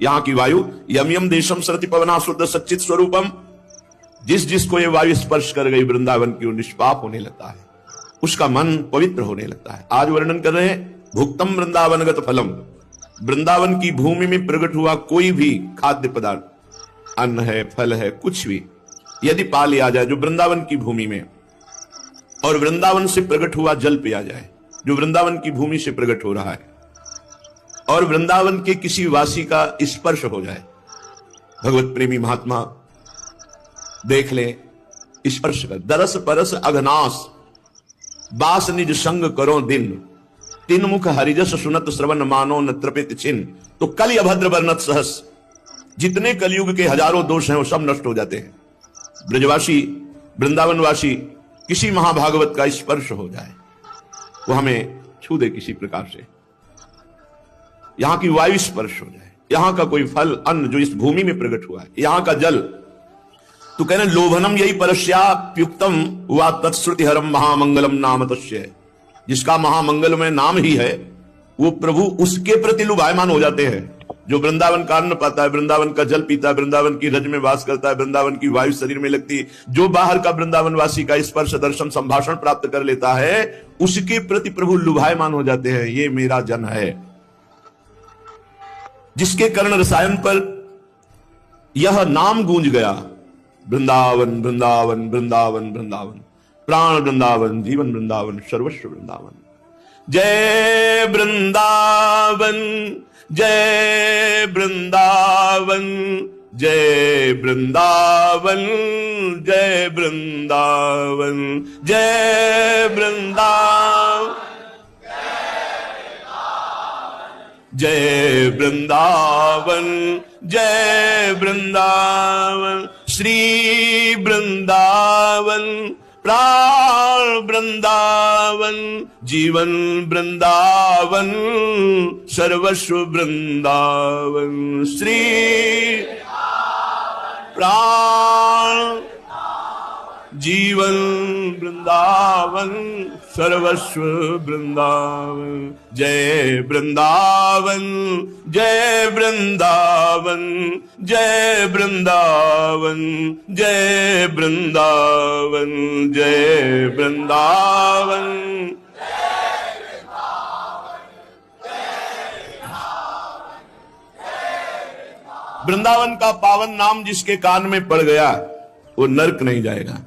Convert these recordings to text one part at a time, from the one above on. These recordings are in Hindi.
यहाँ की वायु यम यम देशम सरति पवना शुद्ध सच्चित स्वरूपम, जिस जिसको ये वायु स्पर्श कर गई वृंदावन की, वो निष्पाप होने लगता है, उसका मन पवित्र होने लगता है। आज वर्णन कर रहे हैं भुक्तम वृंदावनगत फलम, वृंदावन की भूमि में प्रकट हुआ कोई भी खाद्य पदार्थ, अन्न है, फल है, कुछ भी यदि पा लिया जाए जो वृंदावन की भूमि में, और वृंदावन से प्रकट हुआ जल पिया जाए जो वृंदावन की भूमि से प्रकट हो रहा है, और वृंदावन के किसी वासी का स्पर्श हो जाए, भगवत प्रेमी महात्मा देख ले, स्पर्श कर, दरस परस अघनास बास निज संग करो दिन, तीन मुख हरिजस सुनत श्रवण मानो न तृपित छिन। तो कलि अभद्र वर्णत सहस, जितने कलयुग के हजारों दोष हैं वो सब नष्ट हो जाते हैं। ब्रजवासी वृंदावनवासी किसी महाभागवत का स्पर्श हो जाए, वो हमें छू दे किसी प्रकार से, यहां की वायु स्पर्श हो जाए, यहां का कोई फल अन्न जो इस भूमि में प्रकट हुआ है, यहां का जल, तो कहना लोभनम यही परस्याप्युक्तम हुआ तत्श्रुति हरम महामंगलम नाम तस्य, जिसका महामंगल में नाम ही है वो प्रभु उसके प्रति लुभायमान हो जाते हैं। जो वृंदावन का अन्न पाता है, वृंदावन का जल पीता है, वृंदावन की रज में वास करता है, वृंदावन की वायु शरीर में लगती है, जो बाहर का वृंदावनवासी का स्पर्श दर्शन संभाषण प्राप्त कर लेता है, उसके प्रति प्रभु लुभायमान हो जाते हैं। ये मेरा जन है, जिसके कर्ण रसायन पर यह नाम गूंज गया, वृंदावन वृंदावन वृंदावन वृंदावन, प्राण वृंदावन, जीवन वृंदावन, सर्वस्व वृंदावन। जय वृंदावन जय वृंदावन जय वृंदावन जय वृंदावन जय वृंदावन जय वृंदावन जय वृंदावन, श्री वृंदावन, प्राण वृंदावन, जीवन वृंदावन, सर्वस्व वृंदावन, श्री प्राण जीवन वृंदावन, सर्वस्व वृंदावन। जय वृंदावन जय वृंदावन जय वृंदावन जय वृंदावन जय वृंदावन। वृंदावन का पावन नाम जिसके कान में पड़ गया वो नरक नहीं जाएगा,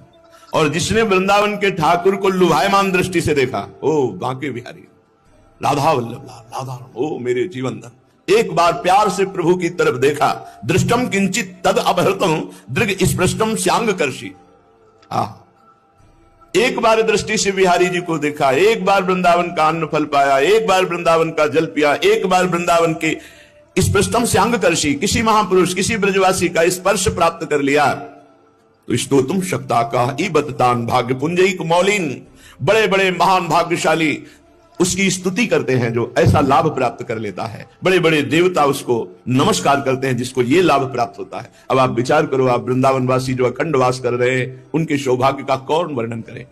और जिसने वृंदावन के ठाकुर को लुभायमान दृष्टि से देखा, ओ बांके बिहारी, राधा वल्लभ राधा, ओ मेरे जीवन धन, एक बार प्यार से प्रभु की तरफ देखा, दृष्टम किंचित तद अपहृतम दृग स्पृष्टम श्यांग कर्षि। एक बार दृष्टि से बिहारी जी को देखा, एक बार वृंदावन का अन्न फल पाया, एक बार वृंदावन का जल पिया, एक बार वृंदावन के स्पृष्टम श्यांग कर्षि, किसी महापुरुष किसी ब्रजवासी का स्पर्श प्राप्त कर लिया, तो स्तोतुम शक्ता का बततान भाग्य पुंजयिक मौलिन, बड़े बड़े महान भाग्यशाली उसकी स्तुति करते हैं जो ऐसा लाभ प्राप्त कर लेता है। बड़े बड़े देवता उसको नमस्कार करते हैं जिसको ये लाभ प्राप्त होता है। अब आप विचार करो, आप वृंदावनवासी जो अखंड वास कर रहे हैं, उनके सौभाग्य का कौन वर्णन करे।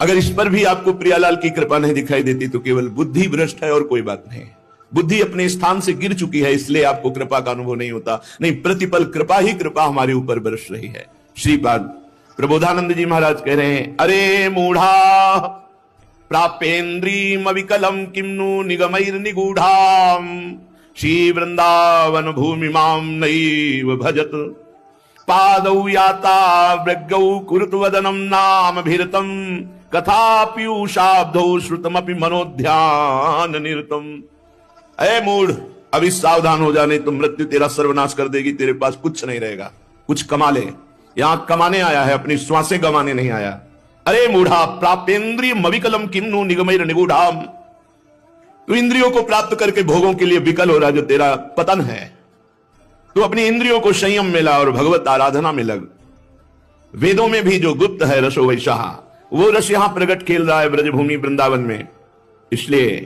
अगर इस पर भी आपको प्रियालाल की कृपा नहीं दिखाई देती तो केवल बुद्धि भ्रष्ट है और कोई बात नहीं। बुद्धि अपने स्थान से गिर चुकी है, इसलिए आपको कृपा का अनुभव नहीं होता। नहीं, प्रतिपल कृपा ही कृपा हमारे ऊपर बरस रही है। श्रीपाद प्रबोधानंद जी महाराज कह रहे हैं, अरे मूढ़ा प्रापेन्द्रीम विकलम किम्नु निगमैर निगूढ़ाम, श्री वृंदावन भूमि माम नैव भजत, पादौ याता वृगौ कुरुत वदनम नाम भीरतम, कथा पीयूषाब्धौ श्रुतमपि मनोध्यान निरतम। अरे मूढ़, अभी सावधान हो जाने तो मृत्यु तेरा सर्वनाश कर देगी, तेरे पास कुछ नहीं रहेगा। कुछ कमा ले, यहां कमाने आया है, अपनी श्वासें गंवाने नहीं आया। अरे मूढ़ा प्रापेन्द्रिय मविकलम किन्नु निगमैर निगूढ़ाम, तू इंद्रियों को प्राप्त करके भोगों के लिए विकल हो रहा, जो तेरा पतन है। तू अपनी इंद्रियों को संयम में ला और भगवत आराधना में लग। वेदों में भी जो गुप्त है रसो वैशाह, वो रस यहां प्रकट खेल रहा है ब्रजभूमि वृंदावन में। इसलिए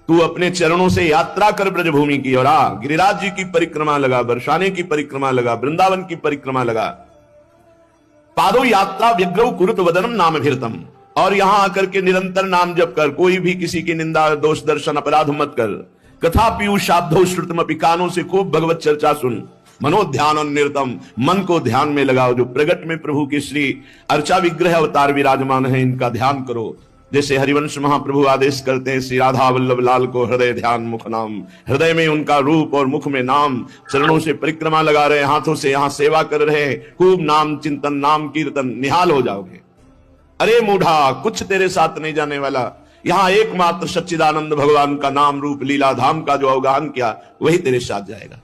तू अपने चरणों से यात्रा कर ब्रजभूमि की, और आ गिरिराज जी की परिक्रमा लगा, बरसाने की परिक्रमा लगा, वृंदावन की परिक्रमा लगा। पादो यात्रा व्यग्रव कुरुत वदनम नाम भीरतम, और यहां आकर के निरंतर नाम जप कर, कोई भी किसी की निंदा दोष दर्शन अपराध मत कर। कथा पीयूषाब्धौ श्रुतमपि, कानों से खूब भगवत चर्चा सुन। मनोध्यान निरतम, मन को ध्यान में लगाओ। जो प्रगट में प्रभु के श्री अर्चा विग्रह अवतार विराजमान है, इनका ध्यान करो। जैसे हरिवंश महाप्रभु आदेश करते हैं, श्री राधा वल्लभ लाल को हृदय ध्यान मुख नाम। हृदय में उनका रूप और मुख में नाम। चरणों से परिक्रमा लगा रहे, हाथों से यहां सेवा कर रहे, खूब नाम चिंतन नाम कीर्तन, निहाल हो जाओगे। अरे मूढ़ा, कुछ तेरे साथ नहीं जाने वाला। यहां एकमात्र सच्चिदानंद भगवान का नाम रूप लीला धाम का जो अवगाहन किया, वही तेरे साथ जाएगा।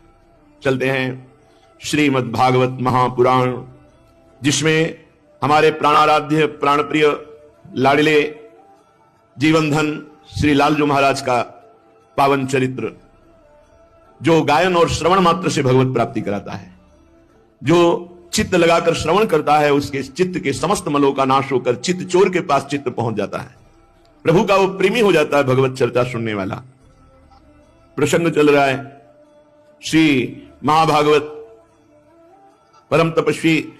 चलते हैं श्रीमद् भागवत महापुराण, जिसमें हमारे प्राणाराध्य प्राणप्रिय लाडले जीवनधन श्री लालजू महाराज का पावन चरित्र, जो गायन और श्रवण मात्र से भगवत प्राप्ति कराता है। जो चित्त लगाकर श्रवण करता है, उसके चित्त के समस्त मलों का नाश होकर चित्त चोर के पास चित्त पहुंच जाता है। प्रभु का वो प्रेमी हो जाता है भगवत चर्चा सुनने वाला। प्रसंग चल रहा है, श्री महाभागवत परम तपस्वी